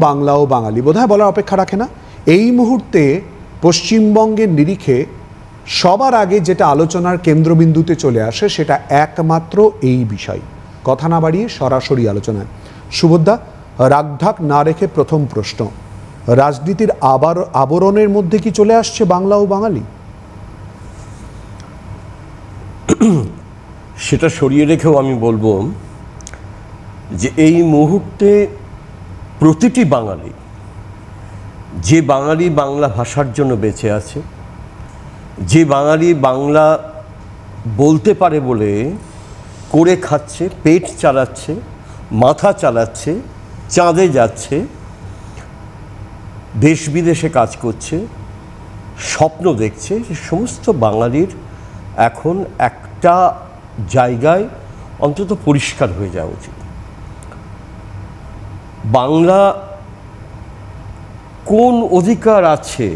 বাংলা ও বাঙালি বোধহয় বলার অপেক্ষা রাখে না। এই মুহূর্তে পশ্চিমবঙ্গের নিরিখে সবার আগে যেটা আলোচনার কেন্দ্রবিন্দুতে চলে আসে সেটা একমাত্র এই বিষয়। কথা না বাড়িয়ে সরাসরি আলোচনায়। সুবোধদা, রাগঢাক না রেখে প্রথম প্রশ্ন, রাজনীতির আবরণের মধ্যে কি চলে আসছে বাংলা ও বাঙালি? সেটা সরিয়ে রেখেও আমি বলবো যে এই মুহূর্তে প্রতিটি বাঙালি, যে বাঙালি বাংলা ভাষার জন্য বেঁচে আছে, যে বাঙালি বাংলা বলতে পারে বলে করে খাচ্ছে, পেট চালাচ্ছে, মাথা চালাচ্ছে, চাঁদে যাচ্ছে, দেশ বিদেশে কাজ করছে, স্বপ্ন দেখছে, যে সমস্ত বাঙালির এখন একটা জায়গায় অন্তত পরিষ্কার হয়ে যাওয়া উচিত। বাংলা কোন অধিকার আছে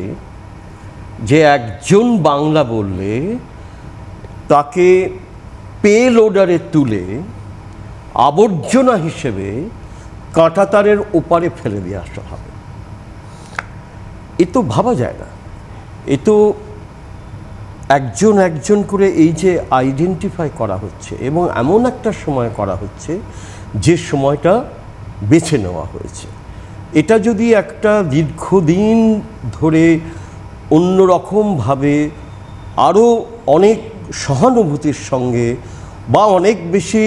যে একজন বাংলা বললে তাকে পে লোডারে তুলে আবর্জনা হিসেবে কাঁটাতারের ওপারে ফেলে দিয়ে আসা হবে? এ তো ভাবা যায় না। এ তো একজন একজন করে এই যে আইডেন্টিফাই করা হচ্ছে এবং এমন একটা সময় করা হচ্ছে যে সময়টা বেছে নেওয়া হয়েছে। এটা যদি একটা দীর্ঘদিন ধরে অন্যরকমভাবে আরও অনেক সহানুভূতির সঙ্গে বা অনেক বেশি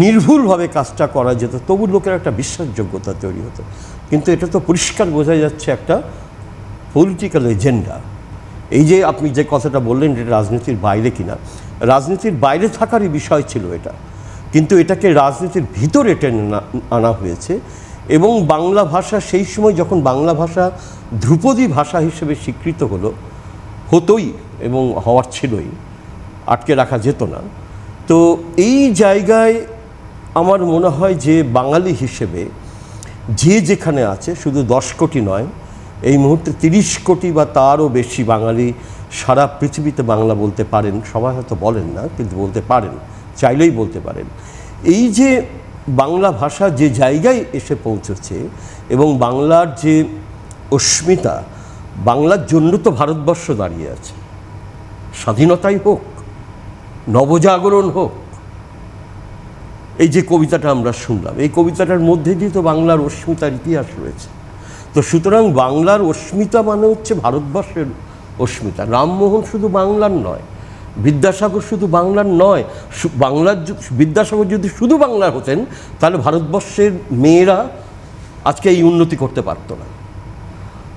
নির্ভুলভাবে কাজটা করা যেত, তবু লোকের একটা বিশ্বাসযোগ্যতা তৈরি হতো। কিন্তু এটা তো পরিষ্কার বোঝা যাচ্ছে একটা পলিটিক্যাল এজেন্ডা। এই যে আপনি যে কথাটা বললেন এটা রাজনীতির বাইরে কিনা, রাজনীতির বাইরে থাকারই বিষয় ছিল এটা, কিন্তু এটাকে রাজনীতির ভিতরে টেনে আনা হয়েছে। এবং বাংলা ভাষা সেই সময় যখন বাংলা ভাষা ধ্রুপদী ভাষা হিসেবে স্বীকৃত হতোই এবং হওয়ার ছিলই, আটকে রাখা যেত না। তো এই জায়গায় আমার মনে হয় যে বাঙালি হিসেবে যে যেখানে আছে, শুধু 10 কোটি নয়, এই মুহূর্তে 30 কোটি বা তারও বেশি বাঙালি সারা পৃথিবীতে বাংলা বলতে পারেন। সবাই হয়তো বলেন না, কিন্তু বলতে পারেন, চাইলেই বলতে পারেন। এই যে বাংলা ভাষা যে জায়গায় এসে পৌঁছেছে এবং বাংলার যে অস্মিতা, বাংলার জন্য তো ভারতবর্ষ দাঁড়িয়ে আছে। স্বাধীনতাই হোক, নবজাগরণ হোক, এই যে কবিতাটা আমরা শুনলাম, এই কবিতাটার মধ্যে দিয়ে তো বাংলার অস্মিতার ইতিহাস রয়েছে। তো সুতরাং বাংলার অস্মিতা মানে হচ্ছে ভারতবর্ষের অস্মিতা। রামমোহন শুধু বাংলার নয়, বিদ্যাসাগর শুধু বাংলার নয়। বিদ্যাসাগর যদি শুধু বাংলার হতেন তাহলে ভারতবর্ষের মেয়েরা আজকে এই উন্নতি করতে পারতো না।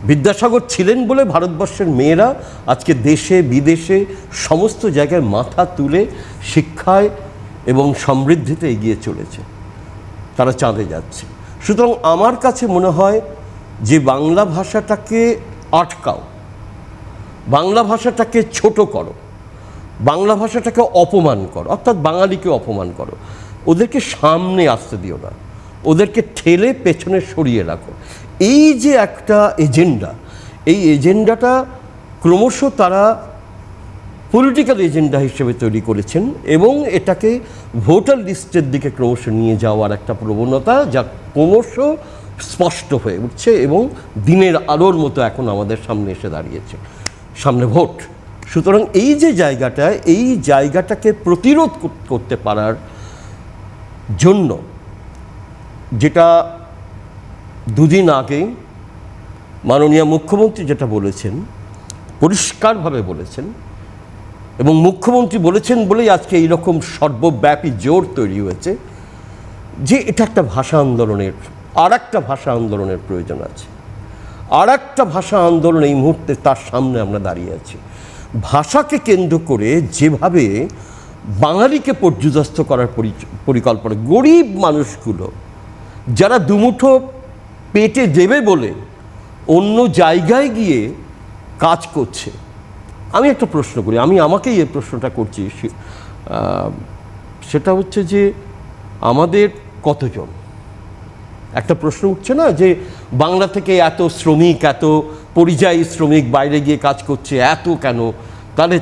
বিদ্যাসাগর ছিলেন বলে ভারতবর্ষের মেয়েরা আজকে দেশে বিদেশে সমস্ত জায়গায় মাথা তুলে শিক্ষায় এবং সমৃদ্ধিতে এগিয়ে চলেছে, তারা চাঁদে যাচ্ছে। সুতরাং আমার কাছে মনে হয় যে বাংলা ভাষাটাকে আটকাও, বাংলা ভাষাটাকে ছোট করো, বাংলা ভাষাটাকে অপমান করো, অর্থাৎ বাঙালিকে অপমান করো, ওদেরকে সামনে আসতে দিও না, ওদেরকে ঠেলে পেছনে সরিয়ে রাখো। এই যে একটা এজেন্ডা, এই এজেন্ডাটা ক্রমশ তারা পলিটিক্যাল এজেন্ডা হিসেবে তৈরি করেছেন এবং এটাকে ভোটার লিস্টের দিকে ক্রমশ নিয়ে যাওয়ার একটা প্রবণতা যা ক্রমশ স্পষ্ট হয়ে উঠছে এবং দিনের আলোর মতো এখন আমাদের সামনে এসে দাঁড়িয়েছে। সামনে ভোট। সুতরাং এই যে জায়গাটা, এই জায়গাটাকে প্রতিরোধ করতে পারার জন্য যেটা দুদিন আগেই মাননীয় মুখ্যমন্ত্রী যেটা বলেছেন, পরিষ্কারভাবে বলেছেন, এবং মুখ্যমন্ত্রী বলেছেন বলেই আজকে এইরকম সর্বব্যাপী জোর তৈরি হয়েছে যে এটা একটা ভাষা আন্দোলনের, আর একটা ভাষা আন্দোলনের প্রয়োজন আছে। আর একটা ভাষা আন্দোলন এই মুহূর্তে তার সামনে আমরা দাঁড়িয়ে আছি। ভাষাকে কেন্দ্র করে যেভাবে বাঙালিকে পর্যুদস্ত করার পরিকল্পনা, গরিব মানুষগুলো যারা দুমুঠো পেটে দেবে বলে অন্য জায়গায় গিয়ে কাজ করছে। আমি একটা প্রশ্ন করি, আমি আমাকেই এই প্রশ্নটা করছি, সেটা হচ্ছে যে আমাদের কতজন, একটা প্রশ্ন উঠছে না যে বাংলা থেকে এত শ্রমিক, এত পরিযায়ী শ্রমিক বাইরে গিয়ে কাজ করছে, এত কেন? তাহলে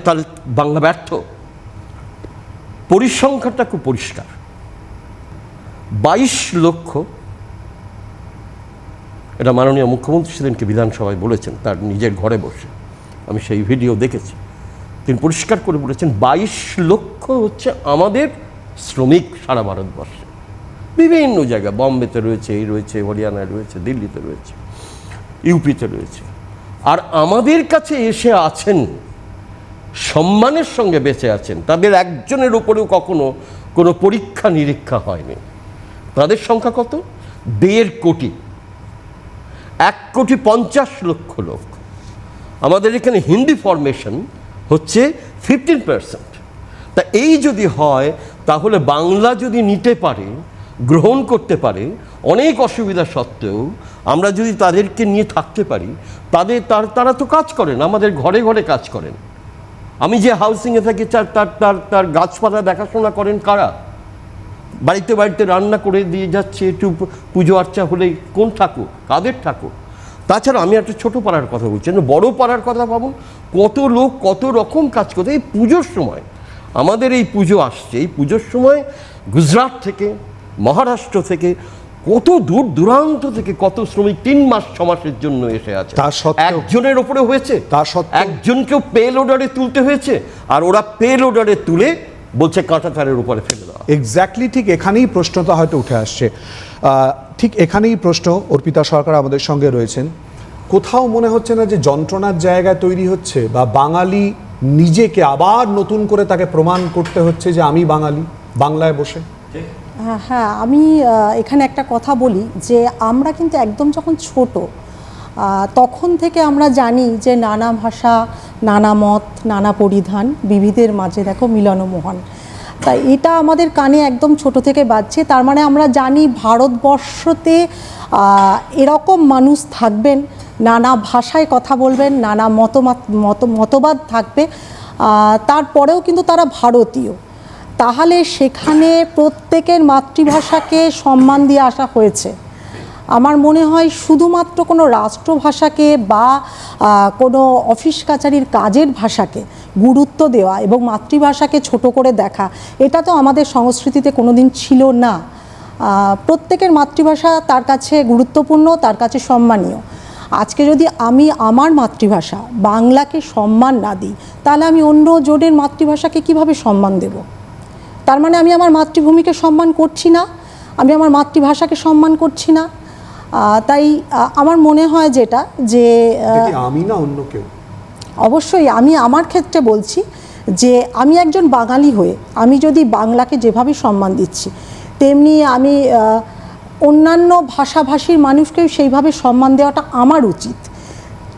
বাংলা ব্যর্থ? পরিসংখ্যানটা খুব পরিষ্কার, 22 লক্ষ এটা মাননীয় মুখ্যমন্ত্রী সেদিনকে বিধানসভায় বলেছেন তার নিজের ঘরে বসে, আমি সেই ভিডিও দেখেছি। তিনি পরিষ্কার করে বলেছেন 22 লক্ষ হচ্ছে আমাদের শ্রমিক সারা ভারতবর্ষে, বিভিন্ন জায়গায়, বম্বেতে রয়েছে, এই রয়েছে, হরিয়ানায় রয়েছে, দিল্লিতে রয়েছে, ইউপিতে রয়েছে। আর আমাদের কাছে এসে আছেন, সম্মানের সঙ্গে বেঁচে আছেন, তাদের একজনের উপরেও কখনো কোনো পরীক্ষা নিরীক্ষা হয়নি। তাদের সংখ্যা কত? 1.5 কোটি, 1,50,00,000 লোক। আমাদের এখানে হিন্দি ফরমেশন হচ্ছে 15%। তা এই যদি হয়, তাহলে বাংলা যদি নিতে পারে, গ্রহণ করতে পারে, অনেক অসুবিধা সত্ত্বেও আমরা যদি তাদেরকে নিয়ে থাকতে পারি, তারা তো কাজ করেন, আমাদের ঘরে ঘরে কাজ করেন। আমি যে হাউসিংয়ে থাকি তার গাছপালা দেখাশোনা করেন কারা? বাড়িতে বাড়িতে রান্না করে দিয়ে যাচ্ছে, একটু পুজো আর্চা হলেই কোন ঠাকুর, কাদের ঠাকুর? তাছাড়া আমি একটা ছোটো পাড়ার কথা বলছি, বড় পাড়ার কথা ভাবুন, কত লোক কত রকম কাজ করতে। এই পুজোর সময়, আমাদের এই পুজো আসছে, এই পুজোর সময় গুজরাট থেকে, মহারাষ্ট্র থেকে, কত দূর দূরান্ত থেকে কত শ্রমিক 3 মাস 6 মাসের জন্য এসে আছে। তা সত্ত্বেও একজনের ওপরে হয়েছে, তা সত্ত্বেও একজনকেও পে লোডারে তুলতে হয়েছে, আর ওরা পে লোডারে তুলে বলছে কাঁটাতারের উপরে ফেলে দেওয়া। এক্স্যাক্টলি ঠিক এখানেই প্রশ্নটা হয়তো উঠে আসছে। ঠিক এখানেই প্রশ্ন। অর্পিতা সরকার আমাদের সঙ্গে রয়েছেন। কোথাও মনে হচ্ছে না যে যন্ত্রণার জায়গা তৈরি হচ্ছে, বা বাঙালি নিজেকে আবার নতুন করে তাকে প্রমাণ করতে হচ্ছে যে আমি বাঙালি, বাংলায় বসে? হ্যাঁ, আমি এখানে একটা কথা বলি যে আমরা কিন্তু একদম যখন ছোট, তখন থেকে আমরা জানি যে নানা ভাষা, নানা মত, নানা পরিধান, বিবিধের মাঝে দেখো মিলন মোহন। তাই এটা আমাদের কানে একদম ছোট থেকে বাজছে। তার মানে আমরা জানি ভারতবর্ষতে এরকম মানুষ থাকবেন, নানা ভাষায় কথা বলবেন, নানা মতবাদ থাকবে, তারপরেও কিন্তু তারা ভারতীয়। তাহলে সেখানে প্রত্যেকের মাতৃভাষাকে সম্মান দিয়ে আসা হয়েছে। আমার মনে হয় শুধুমাত্র কোনো রাষ্ট্রভাষাকে বা কোনো অফিস কাছারির কাজের ভাষাকে গুরুত্ব দেওয়া এবং মাতৃভাষাকে ছোট করে দেখা, এটা তো আমাদের সংস্কৃতিতে কোনো দিন ছিল না। প্রত্যেকের মাতৃভাষা তার কাছে গুরুত্বপূর্ণ, তার কাছে সম্মানীয়। আজকে যদি আমি আমার মাতৃভাষা বাংলাকে সম্মান না দিই, তাহলে আমি অন্য জনের মাতৃভাষাকে কিভাবে সম্মান দেব? তার মানে আমি আমার মাতৃভূমিকে সম্মান করছি না, আমি আমার মাতৃভাষাকে সম্মান করছি না। তাই আমার মনে হয় যেটা যে আমি না অন্য কেউ, অবশ্যই আমি আমার ক্ষেত্রে বলছি যে আমি একজন বাঙালি হয়ে আমি যদি বাংলাকে যেভাবে সম্মান দিচ্ছি, তেমনি আমি অন্যান্য ভাষাভাষীর মানুষকেও সেইভাবে সম্মান দেওয়াটা আমার উচিত।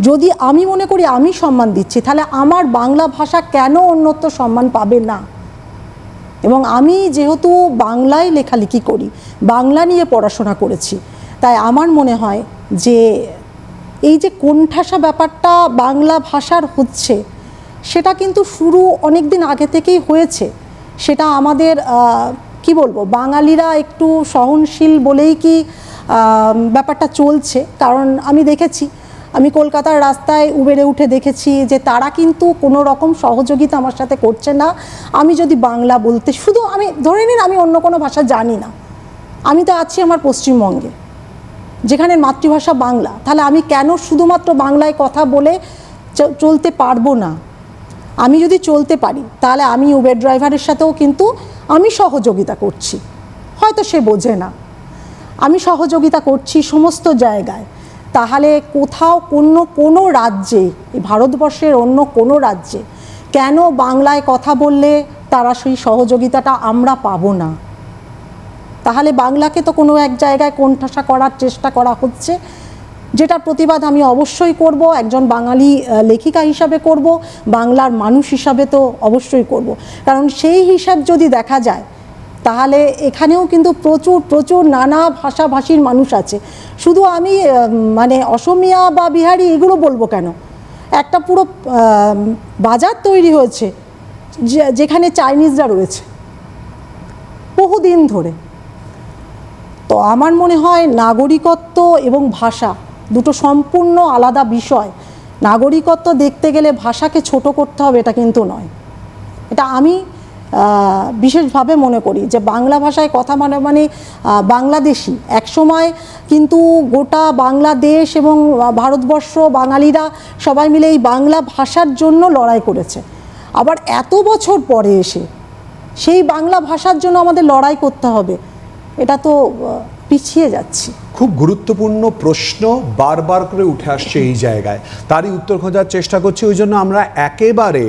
যদি আমি মনে করি আমি সম্মান দিচ্ছি, তাহলে আমার বাংলা ভাষা কেন অন্যত্র সম্মান পাবে না? এবং আমি যেহেতু বাংলায় লেখালেখি করি, বাংলা নিয়ে পড়াশোনা করেছি, তাই আমার মনে হয় যে এই যে কোণঠাসা ব্যাপারটা বাংলা ভাষার হচ্ছে, সেটা কিন্তু শুরু অনেক দিন আগে থেকেই হয়েছে। সেটা আমাদের কি বলবো, বাঙালিরা একটু সহনশীল বলেই কি ব্যাপারটা চলছে। কারণ আমি দেখেছি, আমি কলকাতার রাস্তায় উবেরে উঠে দেখেছি যে তারা কিন্তু কোনো রকম সহযোগিতা আমার সাথে করছে না। আমি যদি বাংলা বলতে, শুধু আমি ধরে নিন আমি অন্য কোনো ভাষা জানি না, আমি তো আছি আমার পশ্চিমবঙ্গে যেখানে মাতৃভাষা বাংলা, তাহলে আমি কেন শুধুমাত্র বাংলায় কথা বলে চলতে পারবো না? আমি যদি চলতে পারি, তাহলে আমি উবের ড্রাইভারের সাথেও কিন্তু আমি সহযোগিতা করছি। হয়তো সে বোঝে না, আমি সহযোগিতা করছি সমস্ত জায়গায়। তাহলে কোথাও কোনো রাজ্যে, ভারতবর্ষের অন্য কোনো রাজ্যে কেন বাংলায় কথা বললে তারা সেই সহযোগিতাটা আমরা পাবো না? তাহলে বাংলাকে তো কোনো এক জায়গায় কোণঠাসা করার চেষ্টা করা হচ্ছে, যেটার প্রতিবাদ আমি অবশ্যই করব। একজন বাঙালি লেখিকা হিসাবে করব, বাংলার মানুষ হিসাবে তো অবশ্যই করব। কারণ সেই হিসাব যদি দেখা যায়, তাহলে এখানেও কিন্তু প্রচুর নানা ভাষাভাষীর মানুষ আছে। শুধু আমি মানে অসমিয়া বা বিহারি এগুলো বলবো কেন, একটা পুরো বাজার তৈরি হয়েছে যেখানে চাইনিজরা রয়েছে বহুদিন ধরে। তো আমার মনে হয় নাগরিকত্ব এবং ভাষা দুটো সম্পূর্ণ আলাদা বিষয়। নাগরিকত্ব দেখতে গেলে ভাষাকে ছোট করতে হবে, এটা কিন্তু নয়। এটা আমি বিশেষভাবে মনে করি যে বাংলা ভাষায় কথা মানে বাংলাদেশি। একসময় কিন্তু গোটা বাংলাদেশ এবং ভারতবর্ষ বাঙালিরা সবাই মিলে এই বাংলা ভাষার জন্য লড়াই করেছে। আবার এত বছর পরে এসে সেই বাংলা ভাষার জন্য আমাদের লড়াই করতে হবে, এটা তো পিছিয়ে যাচ্ছি। খুব গুরুত্বপূর্ণ প্রশ্ন বারবার করে উঠে আসছে এই জায়গায়, তারই উত্তর খোঁজার চেষ্টা করছি। ওই জন্য আমরা একেবারে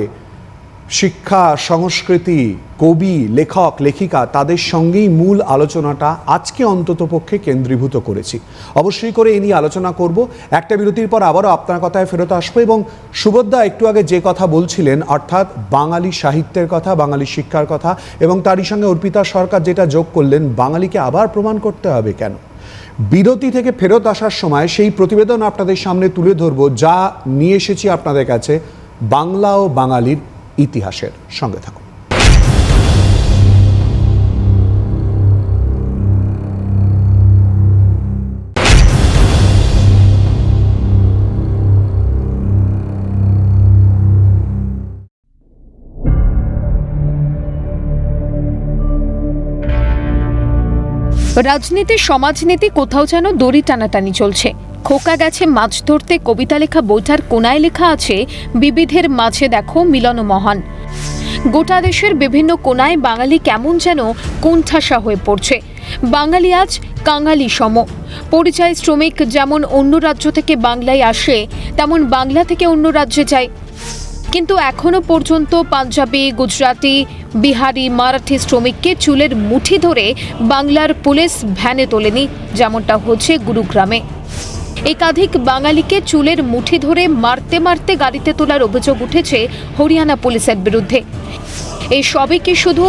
শিক্ষা, সংস্কৃতি, কবি, লেখক, লেখিকা তাদের সঙ্গেই মূল আলোচনাটা আজকে অন্ততপক্ষে কেন্দ্রীভূত করেছি। অবশ্যই করে এই নিয়ে আলোচনা করব। একটা বিরতির পর আবারও আপনার কথায় ফেরত আসবো। এবং সুবোধদা একটু আগে যে কথা বলছিলেন, অর্থাৎ বাঙালি সাহিত্যের কথা, বাঙালি শিক্ষার কথা, এবং তারই সঙ্গে অর্পিতা সরকার যেটা যোগ করলেন, বাঙালিকে আবার প্রমাণ করতে হবে কেন। বিরতি থেকে ফেরত আসার সময় সেই প্রতিবেদন আপনাদের সামনে তুলে ধরবো, যা নিয়ে এসেছি আপনাদের কাছে বাংলা ও বাঙালির ইতিহাসের। সঙ্গে থাকুন। রাজনীতি, সমাজনীতি কোথাও যেন দড়ি টানাটানি চলছে। খোকা গেছে মাছ ধরতে কবিতা লেখা বইটার কোনায় লেখা আছে, বিবিধের মাঝে দেখো মিলন মহান। গোটা দেশের বিভিন্ন কোনায় বাঙালি কেমন যেন কোণঠাসা হয়ে পড়ছে। বাঙালি আজ কাঙালি সম। পরিযায়ী শ্রমিক যেমন অন্য রাজ্য থেকে বাংলায় আসে, তেমন বাংলা থেকে অন্য রাজ্যে যায়। কিন্তু এখনো পর্যন্ত পাঞ্জাবি, গুজরাটি, বিহারি, মারাঠি শ্রমিককে চুলের মুঠি ধরে বাংলার পুলিশ ভ্যানে তোলেনি, যেমনটা হচ্ছে গুরুগ্রামে। একাধিক বাঙালিকে চুলের মুঠি ধরে মারতে মারতে গাড়িতে তোলার অভিযোগ উঠেছে হরিয়ানা পুলিশের বিরুদ্ধে। এই সবই কি শুধু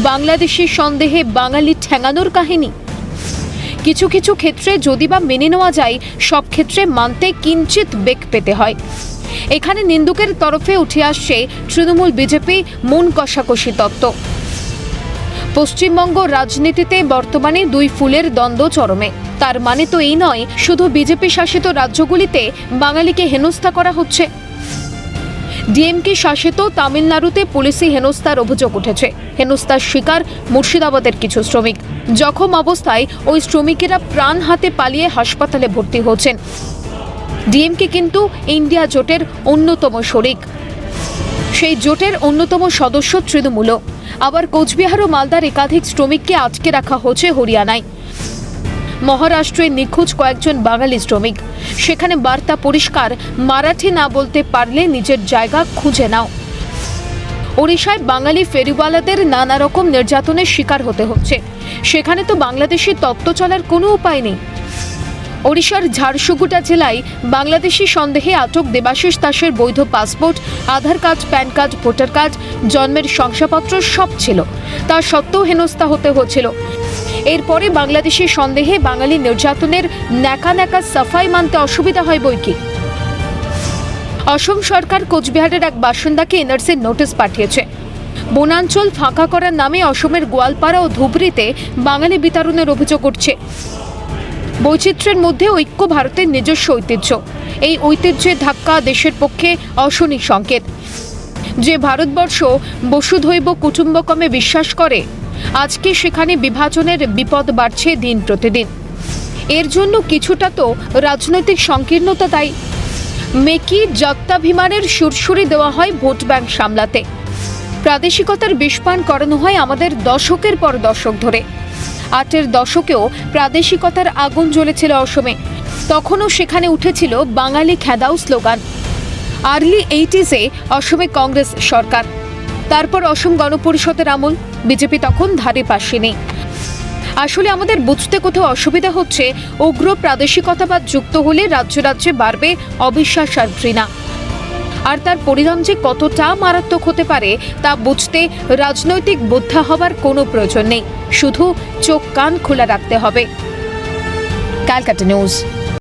বাংলাদেশি সন্দেহে বাঙালি ঠেঙানোর কাহিনী? কিছু কিছু ক্ষেত্রে যদি বা মেনে নেওয়া যায়, সব ক্ষেত্রে মানতে কিঞ্চিত বেগ পেতে হয়। এখানে নিন্দুকের তরফে উঠে আসছে তৃণমূল বিজেপি মন কষাকষি তত্ত্ব। পশ্চিমবঙ্গ রাজনীতিতে বর্তমানে দুই ফুলের দ্বন্দ্ব চরমে। তার মানে তো এই নয় শুধু বিজেপি শাসিত রাজ্যগুলিতে বাঙালিকে হেনস্থা করা হচ্ছে। ডিএমকে শাসিত তামিলনাড়ুতে পুলিশি হেনস্থার অভিযোগ উঠেছে। হেনস্থার শিকার মুর্শিদাবাদের কিছু শ্রমিক। জখম অবস্থায় ওই শ্রমিকেরা প্রাণ হাতে পালিয়ে হাসপাতালে ভর্তি হচ্ছেন। ডিএমকে কিন্তু ইন্ডিয়া জোটের অন্যতম শরিক। সেই জোটের অন্যতম সদস্য তৃণমূল। আবার কোচবিহার ও মালদার একাধিক শ্রমিককে আটকে রাখা হচ্ছে হরিয়ানায়। মহারাষ্ট্রে নিখোঁজ কয়েকজন বাঙালি শ্রমিক। সেখানে বার্তা পরিষ্কার, মারাঠি না বলতে পারলে নিজের জায়গা খুঁজে নাও। ওড়িশায় বাঙালি ফেরিওয়ালাদের নানা রকম নির্যাতনের শিকার হতে হচ্ছে। সেখানে তো বাংলাদেশি তত্ত্ব চলার কোনো উপায় নেই। ওড়িশার ঝাড়সুগুড়া জেলায় বাংলাদেশি সন্দেহে আটক দেবাশিস দাসের বৈধ passport, Aadhaar card, PAN card, voter card, জন্মের শংসাপত্র সব ছিল। তা সত্ত্বেও হেনস্থা হতে হচ্ছিল। এরপরে বাংলাদেশি সন্দেহে বাঙালি নির্যাতনের ন্যাকা ন্যাকা সাফাই মানতে অসুবিধা হয় বইকি। অসম সরকার কোচবিহারের এক বাসিন্দাকে এনআরসির নোটিশ পাঠিয়েছে। বনাঞ্চল ফাঁকা করার নামে অসমের গোয়ালপাড়া ও ধুবড়িতে বাঙালি বিতাড়নের অভিযোগ উঠছে। বৈচিত্র্যের মধ্যে ঐক্য ভারতের নিজস্ব ঐতিহ্য। এই ঐতিহ্যের ধাক্কা দেশের পক্ষে অশনি সংকেত। যে ভারতবর্ষ বসুধৈব কুটুম্বকমে বিশ্বাস করে, আজকে সেখানে বিভাজনের বিপদ বাড়ছে দিন প্রতিদিন। এর জন্য কিছুটা তো রাজনৈতিক সংকীর্ণতা দায়ী। মেকি জাত্যাভিমানের সুরসুরি দেওয়া হয় ভোট ব্যাংক সামলাতে। প্রাদেশিকতার বিষপান করানো হয় আমাদের দশকের পর দশক ধরে। ৮এর দশকেও প্রাদেশিকতার আগুন জ্বলেছিল অসমে। তখনও সেখানে উঠেছিল বাঙালি খেদাও স্লোগান। আর্লি 80s অসমে কংগ্রেস সরকার। তারপর অসম গণপরিষদের আমল। বিজেপি তখন ধারে পাশে নেই। আসলে আমাদের বুঝতে কোথাও অসুবিধা হচ্ছে, উগ্র প্রাদেশিকতাবাদ যুক্ত হলে রাজ্যে রাজ্যে বাড়বে অবিশ্বাস আর ঘৃণা। আর তার পরিণাম যে কতটা মারাত্মক হতে পারে তা বুঝতে রাজনৈতিক বোদ্ধা হবার কোনো প্রয়োজন নেই। শুধু চোখ কান খোলা রাখতে হবে। ক্যালকাটা নিউজ।